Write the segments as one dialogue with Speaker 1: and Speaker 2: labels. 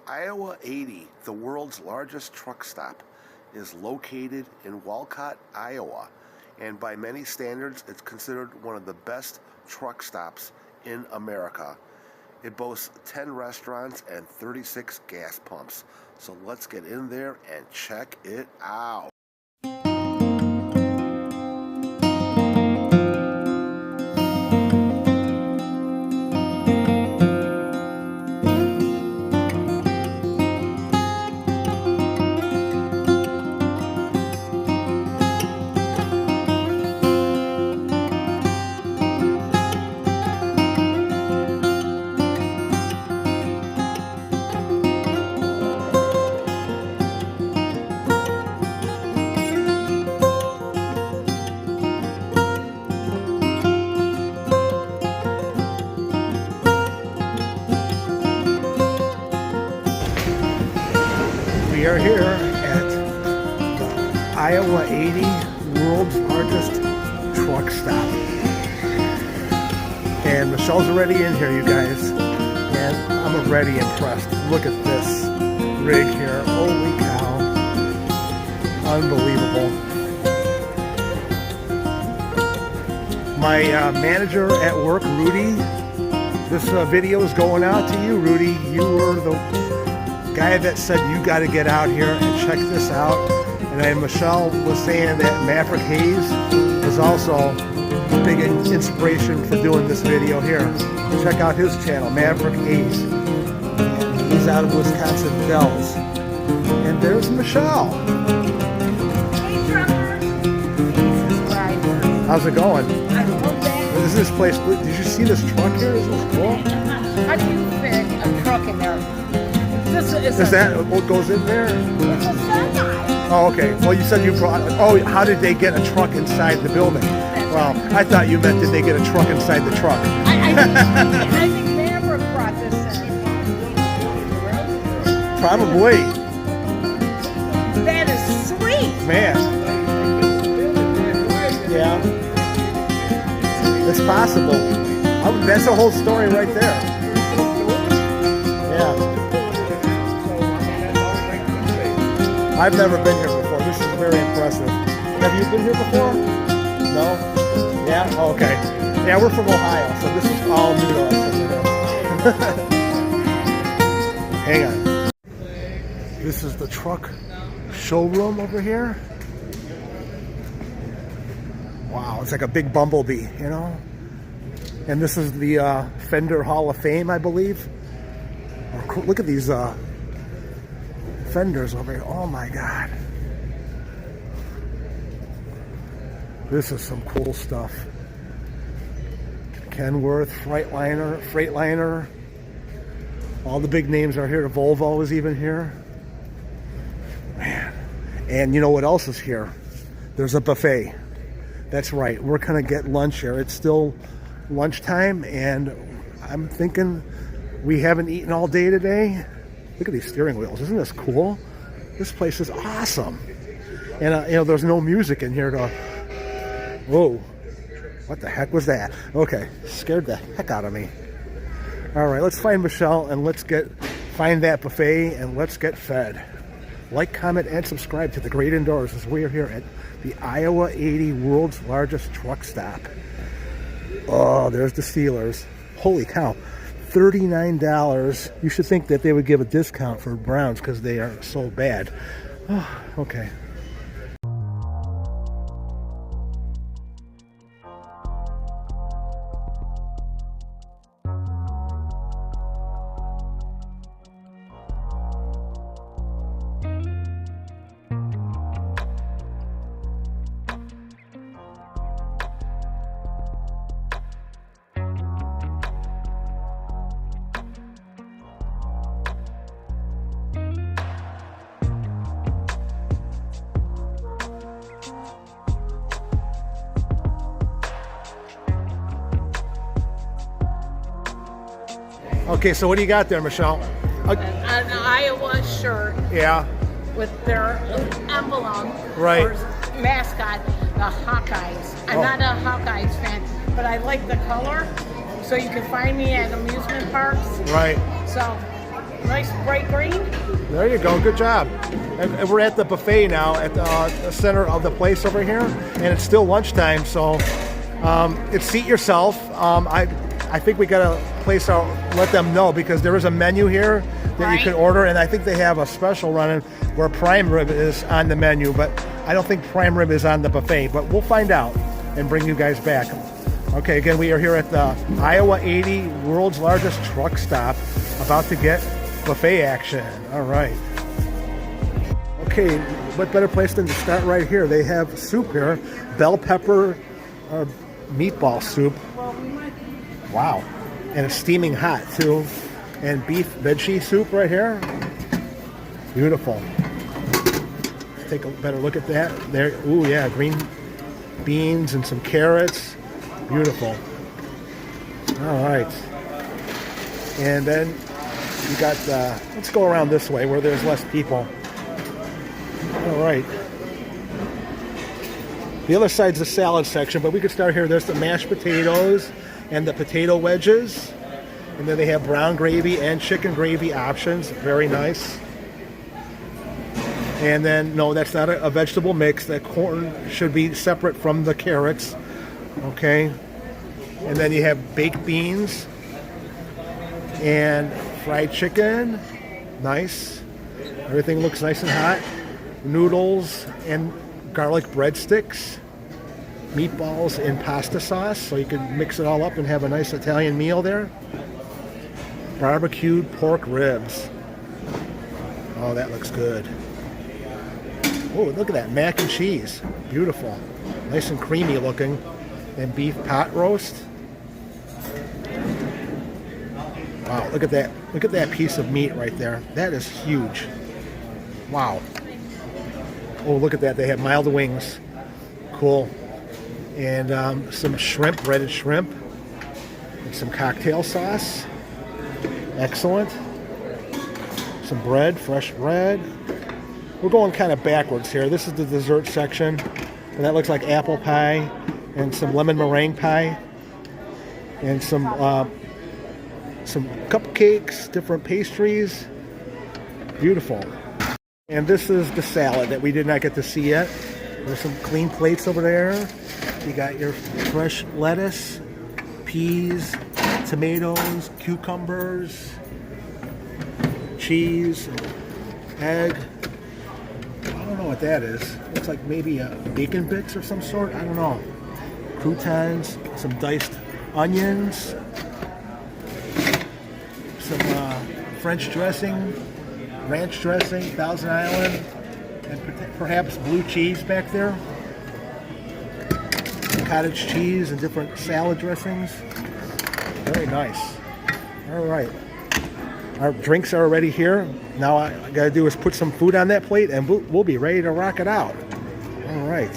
Speaker 1: Iowa 80, the world's largest truck stop, is located in Walcott, Iowa, and by many standards, it's considered one of the best truck stops in America. It boasts 10 restaurants and 36 gas pumps. So let's get in there and check it out. We are here at the Iowa 80, world's largest truck stop. And Michelle's already in here, you guys. And I'm already impressed. Look at this rig here. Holy cow. Unbelievable. My manager at work, Rudy, this video is going out to you, Rudy. You were the guy that said you got to get out here and check this out. And then Michelle was saying that Maverick Hayes was also a big inspiration for doing this video here. Check out his channel, Maverick Hayes. And he's out of Wisconsin Dells. And there's Michelle.
Speaker 2: Hey truckers.
Speaker 1: How's it going?
Speaker 2: I love that.
Speaker 1: This is this place. Did you see this truck here? Isn't this cool?
Speaker 2: How do you fit a truck in there?
Speaker 1: Is that what goes in there?
Speaker 2: It's a semi.
Speaker 1: Oh, okay. Well, you said you brought. Oh, how did they get a truck inside the building? Well, I thought you meant did they get a truck inside the truck?
Speaker 2: I think Maverick brought this in.
Speaker 1: Probably.
Speaker 2: That is sweet.
Speaker 1: Man. Yeah. It's possible. That's the whole story right there. Yeah. I've never been here before. This is very impressive. Have you been here before? No? Yeah? Oh, okay. Yeah, we're from Ohio, so this is all new to us. Hang on. This is the truck showroom over here. Wow, it's like a big bumblebee, you know? And this is the Fender Hall of Fame, I believe. Look at these fenders over here. Oh my God. This is some cool stuff. Kenworth, Freightliner. All the big names are here. The Volvo is even here. Man. And you know what else is here? There's a buffet. That's right. We're gonna get lunch here. It's still lunchtime and I'm thinking we haven't eaten all day today. Look at these steering wheels. Isn't this cool? This place is awesome. And, you know, there's no music in here to... Whoa. What the heck was that? Okay. Scared the heck out of me. All right. Let's find Michelle and let's find that buffet and let's get fed. Like, comment, and subscribe to The Great Indoors as we are here at the Iowa 80 world's largest truck stop. Oh, there's the Steelers. Holy cow. $39. You should think that they would give a discount for Browns because they are so bad. Oh, okay. Okay, so what do you got there, Michelle?
Speaker 2: An Iowa shirt.
Speaker 1: Yeah.
Speaker 2: With their emblem.
Speaker 1: Right.
Speaker 2: Or mascot, the Hawkeyes. I'm not a Hawkeyes fan, but I like the color. So you can find me at amusement parks.
Speaker 1: Right.
Speaker 2: So Nice bright green.
Speaker 1: There you go. Good job. And we're at the buffet now at the center of the place over here, and it's still lunchtime, so it's seat yourself. I think we got to place our let them know because there is a menu here that you can order, and I think they have a special running where prime rib is on the menu, but I don't think prime rib is on the buffet. But we'll find out and bring you guys back. Okay, again, we are here at the Iowa 80 world's largest truck stop, about to get buffet action. All right. Okay, what better place than to start right here? They have soup here, bell pepper meatball soup. Wow, and it's steaming hot too. And beef veggie soup right here. Beautiful. Let's take a better look at that. There, ooh yeah, green beans and some carrots. Beautiful. All right. And then you got, let's go around this way where there's less people. All right. The other side's the salad section, but we could start here. There's the mashed potatoes and the potato wedges. And then they have brown gravy and chicken gravy options. Very nice. And then, no, that's not a vegetable mix. That corn should be separate from the carrots. Okay. And then you have baked beans and fried chicken. Nice. Everything looks nice and hot. Noodles and garlic breadsticks. Meatballs in pasta sauce, so you can mix it all up and have a nice Italian meal there. Barbecued pork ribs. Oh, that looks good. Oh, look at that mac and cheese. Beautiful. Nice and creamy looking. And beef pot roast. Wow, look at that. Look at that piece of meat right there. That is huge. Wow. Oh, look at that. They have mild wings. Cool. And some shrimp, breaded shrimp. And some cocktail sauce. Excellent. Some bread, fresh bread. We're going kind of backwards here. This is the dessert section. And that looks like apple pie and some lemon meringue pie. And some cupcakes, different pastries. Beautiful. And this is the salad that we did not get to see yet. There's some clean plates over there. You got your fresh lettuce, peas, tomatoes, cucumbers, cheese, egg. I don't know what that is. Looks like maybe bacon bits of some sort. I don't know. Croutons, some diced onions, some French dressing, ranch dressing, Thousand Island, and perhaps blue cheese back there. Cottage cheese and different salad dressings. Very nice. All right. Our drinks are already here. Now I gotta do is put some food on that plate and we'll be ready to rock it out. All right.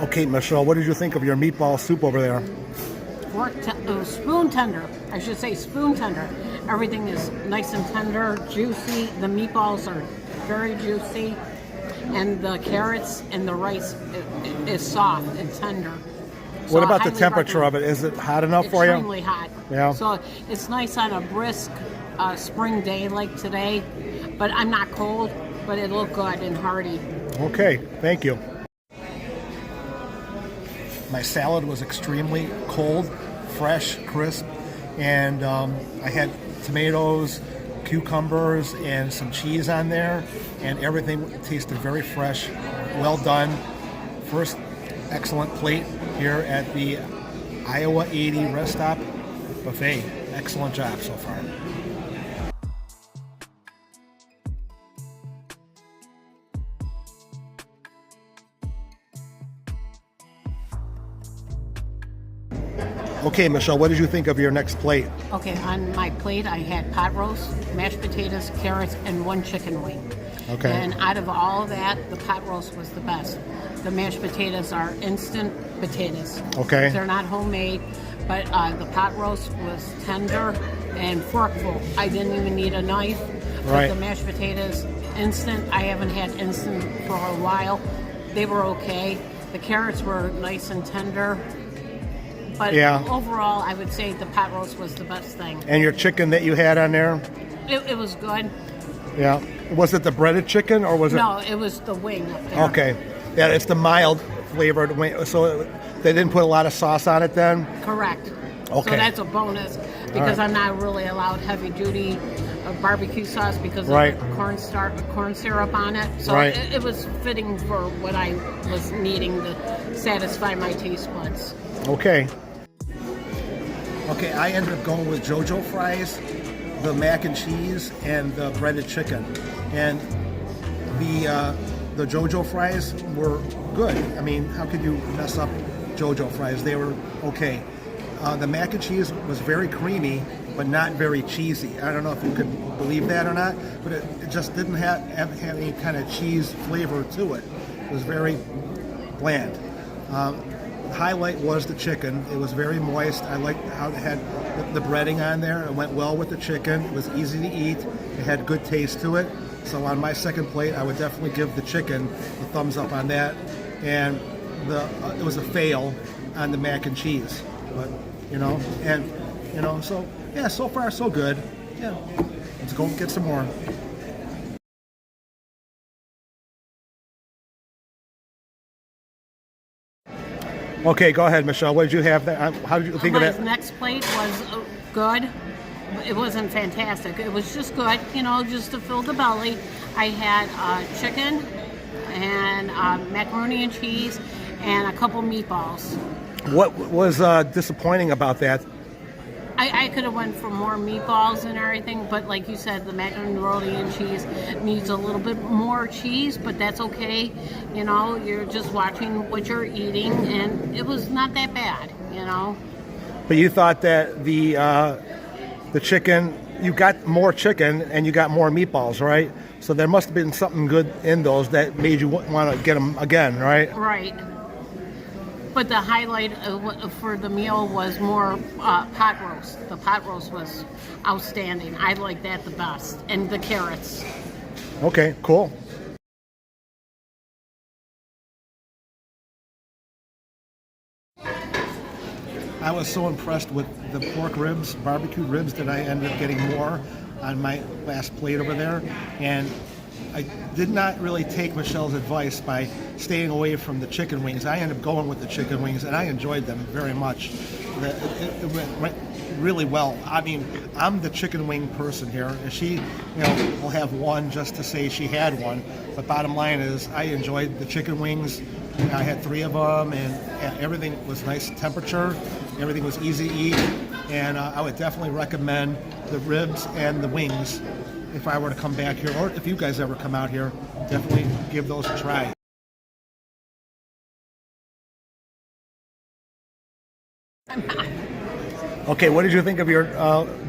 Speaker 1: Okay, Michelle, what did you think of your meatball soup over there?
Speaker 2: Spoon tender. I should say spoon tender. Everything is nice and tender, juicy. The meatballs are very juicy. And the carrots and the rice is soft and tender. So
Speaker 1: what about the temperature of it? Is it hot enough for you?
Speaker 2: Extremely hot.
Speaker 1: Yeah.
Speaker 2: So it's nice on a brisk spring day like today. But I'm not cold, but it looked good and hearty.
Speaker 1: Okay, thank you. My salad was extremely cold, fresh, crisp, and I had tomatoes, cucumbers, and some cheese on there, and everything tasted very fresh, well done. First excellent plate here at the Iowa 80 Rest Stop Buffet. Excellent job so far. Okay, Michelle, what did you think of your next plate?
Speaker 2: Okay, on my plate I had pot roast, mashed potatoes, carrots, and one chicken wing.
Speaker 1: Okay.
Speaker 2: And out of all of that, the pot roast was the best. The mashed potatoes are instant potatoes.
Speaker 1: Okay.
Speaker 2: They're not homemade, but the pot roast was tender and forkful. I didn't even need a knife.
Speaker 1: Right.
Speaker 2: But the mashed potatoes instant. I haven't had instant for a while. They were okay. The carrots were nice and tender. But overall, I would say the pot roast was the best thing.
Speaker 1: And your chicken that you had on there?
Speaker 2: It was good.
Speaker 1: Yeah. Was it the breaded chicken or was it?
Speaker 2: No, it was the wing up there.
Speaker 1: Okay. Yeah, it's the mild flavored wing. So they didn't put a lot of sauce on it then?
Speaker 2: Correct.
Speaker 1: Okay.
Speaker 2: So that's a bonus because I'm not really allowed heavy duty barbecue sauce because of the corn syrup on it. So it was fitting for what I was needing to satisfy my taste buds.
Speaker 1: Okay. Okay, I ended up going with JoJo fries, the mac and cheese, and the breaded chicken. And the JoJo fries were good. I mean, how could you mess up JoJo fries? They were okay. The mac and cheese was very creamy, but not very cheesy. I don't know if you could believe that or not, but it just didn't have any kind of cheese flavor to it. It was very bland. Highlight was the chicken. It was very moist. I liked how it had the breading on there. It went well with the chicken. It was easy to eat. It had good taste to it. So on my second plate, I would definitely give the chicken a thumbs up on that. And it was a fail on the mac and cheese. But, so yeah, so far so good. Yeah, let's go get some more. Okay, go ahead, Michelle. What did you have there? How did you think of that?
Speaker 2: My next plate was good. It wasn't fantastic. It was just good, just to fill the belly. I had chicken and macaroni and cheese and a couple meatballs. What
Speaker 1: was disappointing about that?
Speaker 2: I could have went for more meatballs and everything, but like you said, the macaroni and cheese needs a little bit more cheese, but that's okay. You're just watching what you're eating, and it was not that bad,
Speaker 1: But you thought that the chicken, you got more chicken and you got more meatballs, right? So there must have been something good in those that made you want to get them again, right?
Speaker 2: Right. But the highlight for the meal was more pot roast. The pot roast was outstanding. I like that the best. And the carrots.
Speaker 1: Okay, cool. I was so impressed with the pork ribs, barbecue ribs, that I ended up getting more on my last plate over there. And I did not really take Michelle's advice by staying away from the chicken wings. I ended up going with the chicken wings, and I enjoyed them very much. It went really well. I mean, I'm the chicken wing person here. She, will have one just to say she had one. But bottom line is, I enjoyed the chicken wings. I had 3 of them, and everything was nice temperature. Everything was easy to eat, and I would definitely recommend the ribs and the wings. If I were to come back here, or if you guys ever come out here, definitely give those a try. Okay, what did you think of your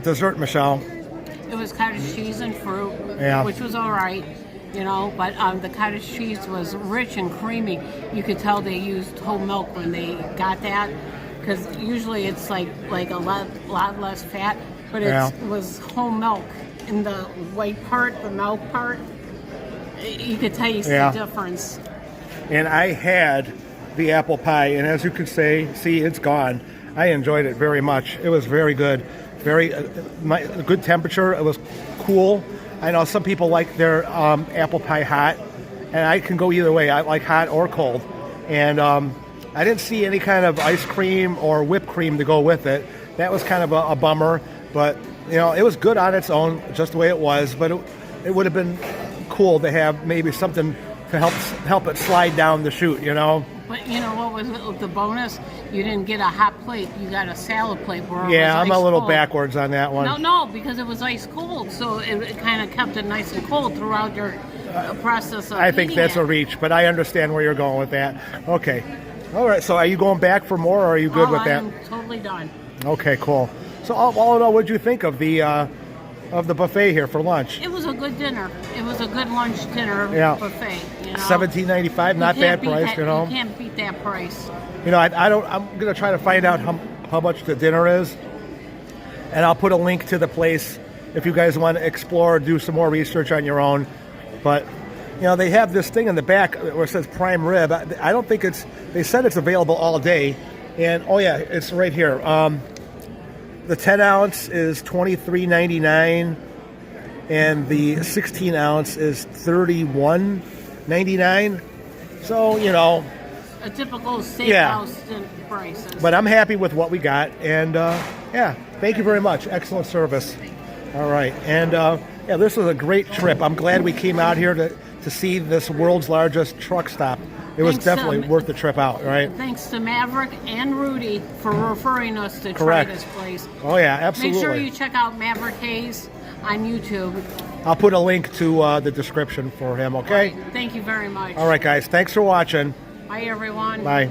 Speaker 1: dessert, Michelle?
Speaker 2: It was cottage cheese and fruit, which was all right, but the cottage cheese was rich and creamy. You could tell they used whole milk when they got that, because usually it's like a lot less fat, but it was whole milk. In the white part, the milk part, you could taste the difference. And
Speaker 1: I had the apple pie, and as you can see, it's gone. I enjoyed it very much. It was very good. Very good temperature. It was cool. I know some people like their apple pie hot, and I can go either way. I like hot or cold. And I didn't see any kind of ice cream or whipped cream to go with it. That was kind of a bummer, but it was good on its own, just the way it was, but it would have been cool to have maybe something to help it slide down the chute,
Speaker 2: But what was the bonus? You didn't get a hot plate, you got a salad plate.
Speaker 1: I'm a little backwards on that one.
Speaker 2: No, because it was ice cold, so it kind of kept it nice and cold throughout your process of
Speaker 1: I think that's
Speaker 2: it.
Speaker 1: a reach, but I understand where you're going with that. Okay. All right, so are you going back for more, or are you good with that?
Speaker 2: I'm totally done.
Speaker 1: Okay, cool. So all in all, what did you think of the buffet here for lunch?
Speaker 2: It was a good dinner. It was a good lunch dinner buffet.
Speaker 1: $17.95, not bad price.
Speaker 2: You can't beat that price.
Speaker 1: I'm gonna try to find out how much the dinner is, and I'll put a link to the place if you guys want to explore, do some more research on your own. But you know, they have this thing in the back where it says prime rib. I don't think it's. They said it's available all day, and oh yeah, it's right here. The 10 ounce is $23.99, and the 16 ounce is $31.99. So you know,
Speaker 2: a typical steakhouse price.
Speaker 1: But I'm happy with what we got, and yeah, thank you very much. Excellent service. All right, and yeah, this was a great trip. I'm glad we came out here to see this world's largest truck stop. It was definitely worth the trip out, right?
Speaker 2: Thanks to Maverick and Rudy for referring us to try this place.
Speaker 1: Oh yeah, absolutely.
Speaker 2: Make sure you check out Maverick Hayes on YouTube.
Speaker 1: I'll put a link to the description for him, okay?
Speaker 2: Right. Thank you very much.
Speaker 1: All right, guys. Thanks for watching.
Speaker 2: Bye, everyone.
Speaker 1: Bye.